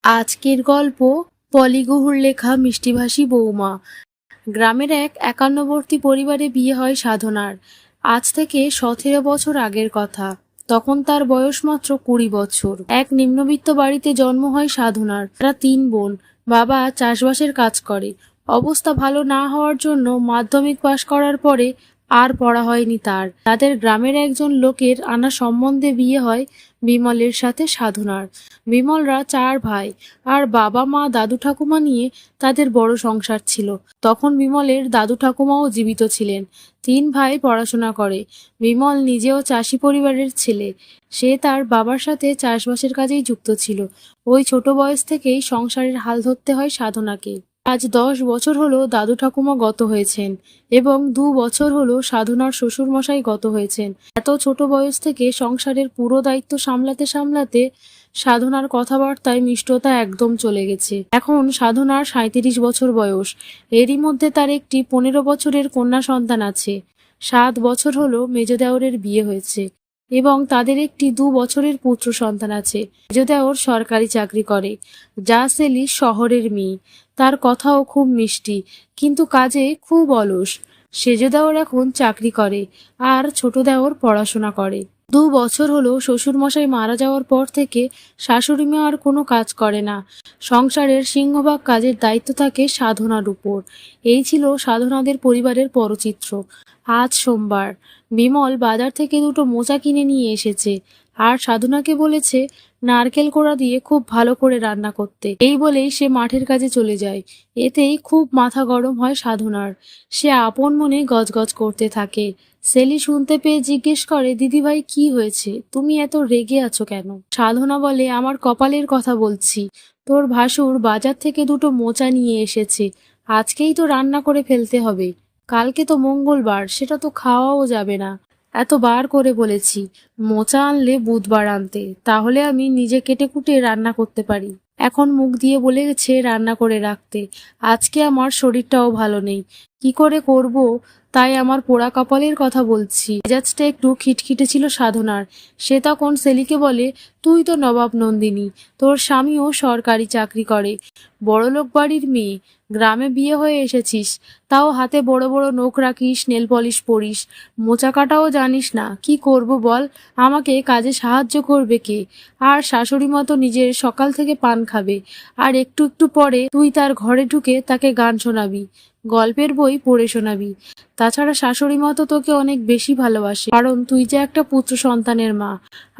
আজকের গল্প পলি গুহর লেখা মিষ্টিভাষী বৌমা। গ্রামের এক একান্নবর্তী পরিবারে বিয়ে হয় সাধনার। আজ থেকে 17 বছর আগের কথা। তখন তার বয়স মাত্র 20 বছর। এক নিম্নবিত্ত বাড়িতে জন্ম হয় সাধনার। তারা 3 বোন। বাবা চাষবাসের কাজ করে। অবস্থা ভালো না হওয়ার জন্য মাধ্যমিক পাশ করার পরে আর পড়া হয়নি তার। তাদের গ্রামের একজন লোকের আনা সম্বন্ধে বিয়ে হয় বিমলের সাথে সাধনার। বিমলরা 4 ভাই, আর বাবা মা দাদু ঠাকুমা নিয়ে তাদের বড় সংসার ছিল। তখন বিমলের দাদু ঠাকুমাও জীবিত ছিলেন। 3 ভাই পড়াশোনা করে। বিমল নিজেও চাষি পরিবারের ছেলে। সে তার বাবার সাথে চাষবাসের কাজেই যুক্ত ছিল। ওই ছোট বয়স থেকেই সংসারের হাল ধরতে হয় সাধনাকে। আজ 10 বছর হলো দাদু ঠাকুমা গত হয়েছেন এবং 2 বছর হলো সাধনার শ্বশুর মশাই গত হয়েছেন। এত ছোট বয়স থেকে সংসারের পুরো দায়িত্ব সামলাতে সামলাতে সাধনার কথাবার্তায় মিষ্টতা একদম চলে গেছে। এখন সাধনার 37 বছর বয়স। এরই মধ্যে তার একটি 15 বছরের কন্যা সন্তান আছে। 7 বছর হলো মেজ দেওরের বিয়ে হয়েছে এবং তাদের একটি 2 বছরের পুত্র সন্তান আছে। মেজ দেওর সরকারি চাকরি করে। যা সেলি শহরের মেয়ে। তার কথাও খুব মিষ্টি, কিন্তু কাজে খুব অলস। সেজ দেওর এখন চাকরি করে আর ছোট দেওর পড়াশোনা করে। 2 বছর হলো শ্বশুরমশাই মারা যাওয়ার পর থেকে শাশুড়ি মা আর কোনো কাজ করে না। সংসারের সিংহভাগ কাজের দায়িত্ব থাকে সাধনার উপর। এই ছিল সাধনাদের পরিবারের পরচিত্র। আজ সোমবার। বিমল বাজার থেকে 2টো মোচা কিনে নিয়ে এসেছে আর সাধনাকে বলেছে নারকেল কোড়া দিয়ে খুব ভালো করে রান্না করতে। এই বলেই সে মাঠের কাজে চলে যায়। এতেই খুব মাথা গরম হয় সাধনার। সে আপন মনে গজগজ করতে থাকে। সেলি শুনতে পেয়ে জিজ্ঞেস করে, দিদিভাই কি হয়েছে, তুমি এত রেগে আছো কেন? সাধনা বলে, আমার কপালের কথা বলছি। তোর ভাসুর বাজার থেকে 2টো মোচা নিয়ে এসেছে। আজকেই তো রান্না করে ফেলতে হবে। কালকে তো মঙ্গলবার, সেটা তো খাওয়াও যাবে না। এতবার করে বলেছি মোচা আনলে বুধবার আনতে, তাহলে আমি নিজে কেটে কুটে রান্না করতে পারি। এখন মুখ দিয়ে বলে গেছে রান্না করে রাখতে। আজকে আমার শরীরটাও ভালো নেই, কি করে করব, তাই আমার পোড়া কপালের কথা বলছি। মেজাজটা একটু খিটখিটে ছিল সাধনার। সে তখন সেলিকে বলে, তুই তো নবাব নন্দিনী, তোর স্বামীও সরকারি চাকরি করে, বড়লোক বাড়ির মেয়ে, গ্রামে বিয়ে হয়ে এসেছিস, তাও হাতে বড় বড় নখ রাখিস, নেল পলিশ পরিস, মোচা কাটাও জানিস না। কি করব বল, আমাকে কাজে সাহায্য করবে কে? আর শাশুড়ি মতো নিজের সকাল থেকে পান খাবে, আর একটু একটু পরে তুই তার ঘরে ঢুকে তাকে গান শোনাবি, গল্পের বই পড়ে শোনাবি। তাছাড়া শাশুড়ি মা তো তোকে অনেক বেশি ভালোবাসে, কারণ তুই যে একটা পুত্র সন্তানের মা।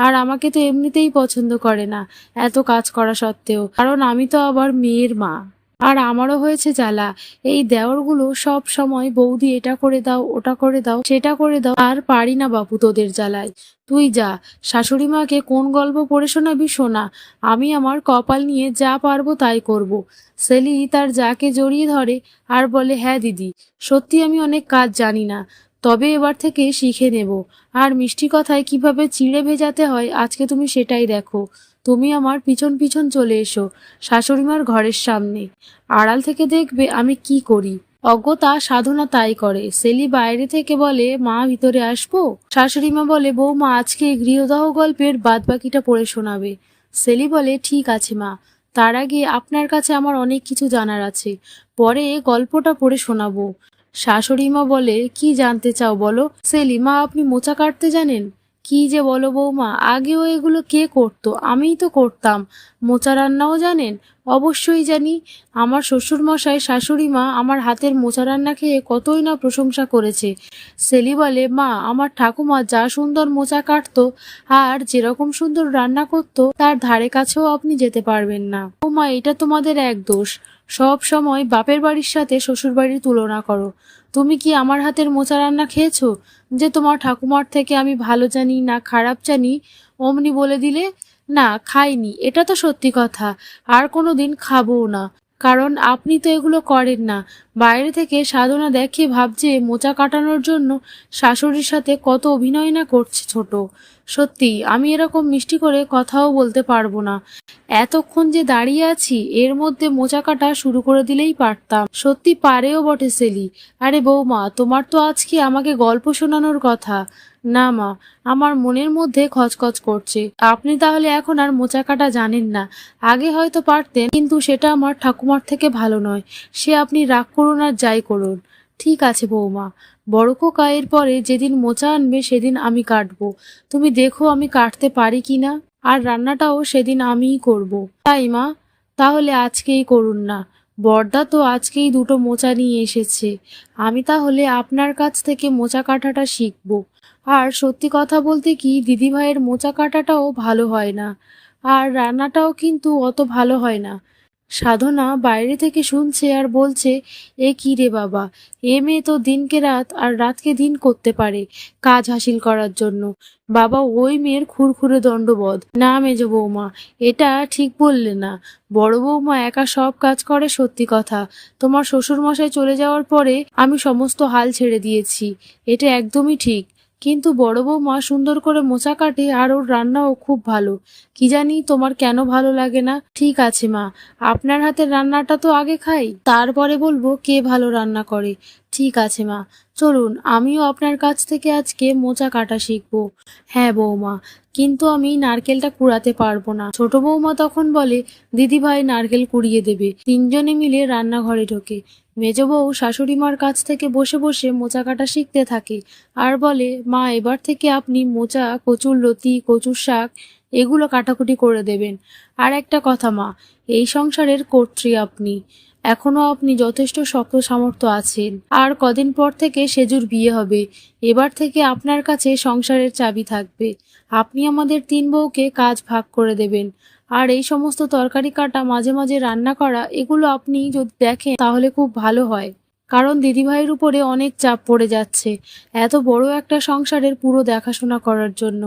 আর আমাকে তো এমনিতেই পছন্দ করে না এত কাজ করা সত্ত্বেও, কারণ আমি তো আবার মেয়ের মা। আর আমারও হয়েছে জ্বালা। এই দেওরগুলো সব সময় বৌদি এটা করে দাও, ওটা করে দাও, সেটা করে দাও, আর পারি না বাপু তোদের জ্বালায়। তুই যা, শাশুড়ি মাকে কোন গল্প পড়ে শোনাবি শোনা, আমি আমার কপাল নিয়ে যা পারবো তাই করব। সেলি তার যাকে জড়িয়ে ধরে আর বলে, হ্যাঁ দিদি, সত্যি আমি অনেক কাজ জানি না, তবে এবার থেকে শিখে নেব। আর মিষ্টি কথায় কিভাবে চিড়ে ভেজাতে হয় আজকে তুমি সেটাই দেখো। তুমি আমার পিছন পিছন চলে এসো শাশুড়িমার ঘরের সামনে, আড়াল থেকে দেখবে আমি কি করি। অজ্ঞতা সাধনা তাই করে। সেলি বাইরে থেকে বলে, মা ভিতরে আসবো? শাশুড়িমা বলে, বৌমা আজকে গৃহদাহ গল্পের বাদবাকিটা পড়ে শোনাবে। সেলি বলে, ঠিক আছে মা, তার আগে আপনার কাছে আমার অনেক কিছু জানার আছে, পরে গল্পটা পড়ে শোনাবো। শাশুড়িমা বলে, কি জানতে চাও বলো? সেলি, মা আপনি মোচা কাটতে জানেন? কি যে বলো বৌমা, আগেও এগুলো কে করতো? আমিই তো করতাম। মোচা রান্নাও জানেন? অবশ্যই জানি। আমার শ্বশুর মশাই শাশুড়ি মা আমার হাতের মোচা রান্না খেয়ে কতই না প্রশংসা করেছে। সেলি বলে, মা আমার ঠাকুমা যা সুন্দর মোচা কাটতো আর যেরকম সুন্দর রান্না করতো, তার ধারে কাছেও আপনি যেতে পারবেন না। ও মা, এটা তোমাদের এক দোষ, সব সময় বাপের বাড়ির সাথে শ্বশুর বাড়ির তুলনা করো। তুমি কি আমার হাতের মোচা রান্না খেয়েছো যে তোমার ঠাকুমার থেকে আমি ভালো জানি না খারাপ জানি অমনি বলে দিলে? না, খাইনি, এটা তো সত্যি কথা, আর কোনো দিন খাবও না, কারণ আপনি তো এগুলো করেন না। বাইরে থেকে সাধনা দেখে ভাবছে মোচা কাটানোর জন্য শাশুড়ির সাথে কত অভিনয় না করছে ছোট। সত্যি আমি এরকম মিষ্টি করে কথাও বলতে পারবো না। এতক্ষণ যে দাঁড়িয়ে আছি এর মধ্যে মোচা কাটা শুরু করে দিলেই পারতাম। সত্যি পারেও বটে সেলি। আরে বৌমা, তোমার তো আজকে আমাকে গল্প শোনানোর কথা। না মা, আমার মনের মধ্যে খচখচ করছে। আপনি তাহলে এখন আর মোচা কাটা জানেন না। আগে হয়তো পারতেন, কিন্তু সেটা আমার ঠাকুমার থেকে ভালো নয়। সে আপনি রাগ করুন আর যাই করুন। ঠিক আছে বৌমা, বড় খোকা এর পরে যেদিন মোচা আনবে সেদিন আমি কাটবো। তুমি দেখো আমি কাটতে পারি কিনা। আর রান্নাটাও সেদিন আমিই করব। তাই মা? তাহলে আজকেই করুন না। বড়দা তো আজকেই দুটো মোচা নিয়ে এসেছে। আমি তাহলে আপনার কাছ থেকে মোচা কাটাটা শিখবো। আর সত্যি কথা বলতে কি, দিদিভাইয়ের মোচা কাটাটাও ভালো হয় না। আর রান্নাটাও কিন্তু অত ভালো হয় না। সাধনা বাইরে থেকে শুনছে আর বলছে, এ কি রে বাবা, এ মেয়ে তো দিনকে রাত আর রাতকে দিন করতে পারে কাজ হাসিল করার জন্য। বাবা, ওই মেয়ের খুরখুরে দণ্ডবধ। না মেজ বৌমা, এটা ঠিক বললে না। বড় বৌমা একা সব কাজ করে সত্যি কথা। তোমার শ্বশুর মশাই চলে যাওয়ার পরে আমি সমস্ত হাল ছেড়ে দিয়েছি, এটা একদমই ঠিক। কিন্তু বড় বৌমা সুন্দর করে মোচা কাটে আর ওর রান্নাও খুব ভালো। কি জানি তোমার কেন ভালো লাগে না। ঠিক আছে মা, আপনার হাতের রান্নাটা তো আগে খাই, তারপরে বলবো কে ভালো রান্না করে। ঠিক আছে মা, চলুন আমিও আপনার কাছ থেকে আজকে মোচা কাটা শিখবো। হ্যাঁ বৌমা, কিন্তু আমি নারকেলটা কুড়াতে পারবো না। ছোট বৌমা তখন বলে, দিদিভাই নারকেল কুড়িয়ে দেবে। তিনজনে মিলে রান্নাঘরে ঢোকে। মেজ বউ শাশুড়ি মার কাছ থেকে বসে বসে মোচা কাটা শিখতে থাকে আর বলে, মা এবার থেকে আপনি মোচা, কচুর লতি, কচুর শাক এগুলো কাটাকুটি করে দেবেন। আর একটা কথা মা, এই সংসারের কর্ত্রী আপনি। এখনো আপনি যথেষ্ট শক্ত সামর্থ্য আছেন। আর কদিন পর থেকে সেজুর বিয়ে হবে। এবার থেকে আপনার কাছে সংসারের চাবি থাকবে। আপনি আমাদের তিন বউকে কাজ ভাগ করে দেবেন। আর এই সমস্ত তরকারি কাটা, মাঝে মাঝে রান্না করা, এগুলো আপনি যদি দেখেন তাহলে খুব ভালো হয়। কারণ দিদিভাইয়ের উপরে অনেক চাপ পড়ে যাচ্ছে এত বড় একটা সংসারের পুরো দেখাশোনা করার জন্য।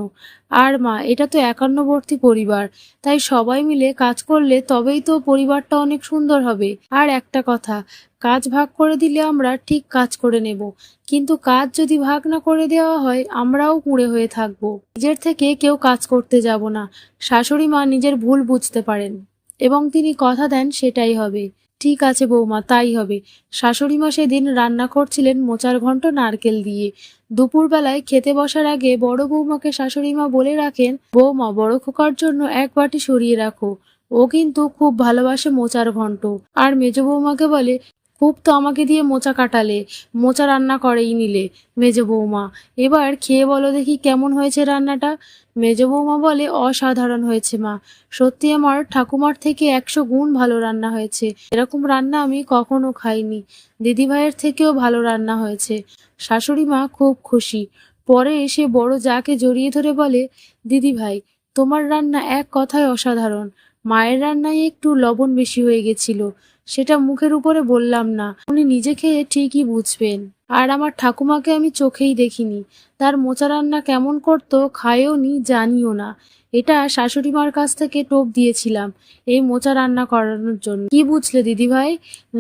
আর মা, এটা তো একান্নবর্তী পরিবার, তাই সবাই মিলে কাজ করলে তবেই তো পরিবারটা অনেক সুন্দর হবে। আর একটা কথা, কাজ ভাগ করে দিলে আমরা ঠিক কাজ করে নেব, কিন্তু কাজ যদি ভাগ না করে দেওয়া হয় আমরাও কুঁড়ে হয়ে থাকবো। নিজের থেকে কেউ কাজ করতে যাব না। শাশুড়ি মা নিজের ভুল বুঝতে পারেন এবং তিনি কথা দেন সেটাই হবে। ঠিক আছে বৌমা, তাই হবে। শাশুড়ি মা সেদিন রান্না করছিলেন মোচার ঘন্ট নারকেল দিয়ে। দুপুরবেলায় খেতে বসার আগে বড় বৌমাকে শাশুড়ি মা বলে রাখেন, বৌমা বড় খোকার জন্য এক বাটি সরিয়ে রাখো, ও কিন্তু খুব ভালোবাসে মোচার ঘন্ট। আর মেজ বৌমাকে বলে, খুব তো আমাকে দিয়ে মোচা কাটালে, মোচা রান্না করেই নিলে। মেজ বৌমা, এবার খেয়ে বলো দেখি কেমন হয়েছে রান্নাটা। মেজ বৌমা বলে, অসাধারণ হয়েছে মা। সত্যি আমার ঠাকুমার থেকে 100 গুণ ভালো রান্না হয়েছে। এরকম রান্না আমি কখনো খাইনি। দিদিভাইয়ের থেকেও ভালো রান্না হয়েছে। শাশুড়ি মা খুব খুশি। পরে এসে বড় যাকে জড়িয়ে ধরে বলে, দিদিভাই, তোমার রান্না এক কথায় অসাধারণ। মায়ের রান্নায় একটু লবণ বেশি হয়ে গেছিল, সেটা মুখের উপরে বললাম না, উনি নিজে খেয়ে ঠিকই বুঝবেন। আর আমার ঠাকুমাকে আমি চোখেই দেখিনি, তার মোচা রান্না কেমন করতো খায়ও নি, জানিও না। এটা শাশুড়ি মার কাছ থেকে টোপ দিয়েছিলাম এই মোচা রান্না করানোর জন্য। কি বুঝলে দিদিভাই?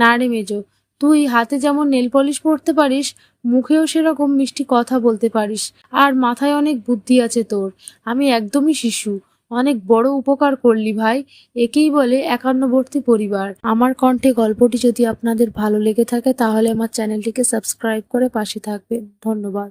না রে মেজো, তুই হাতে যেমন নেল পলিশ পরতে পারিস, মুখেও সেরকম মিষ্টি কথা বলতে পারিস, আর মাথায় অনেক বুদ্ধি আছে তোর। আমি একদমই শিশু। অনেক বড় উপকার করলি ভাই। একেই বলে একান্নবর্তী পরিবার। আমার কণ্ঠে গল্পটি যদি আপনাদের ভালো লেগে থাকে তাহলে আমার চ্যানেলটিকে সাবস্ক্রাইব করে পাশে থাকবেন। ধন্যবাদ।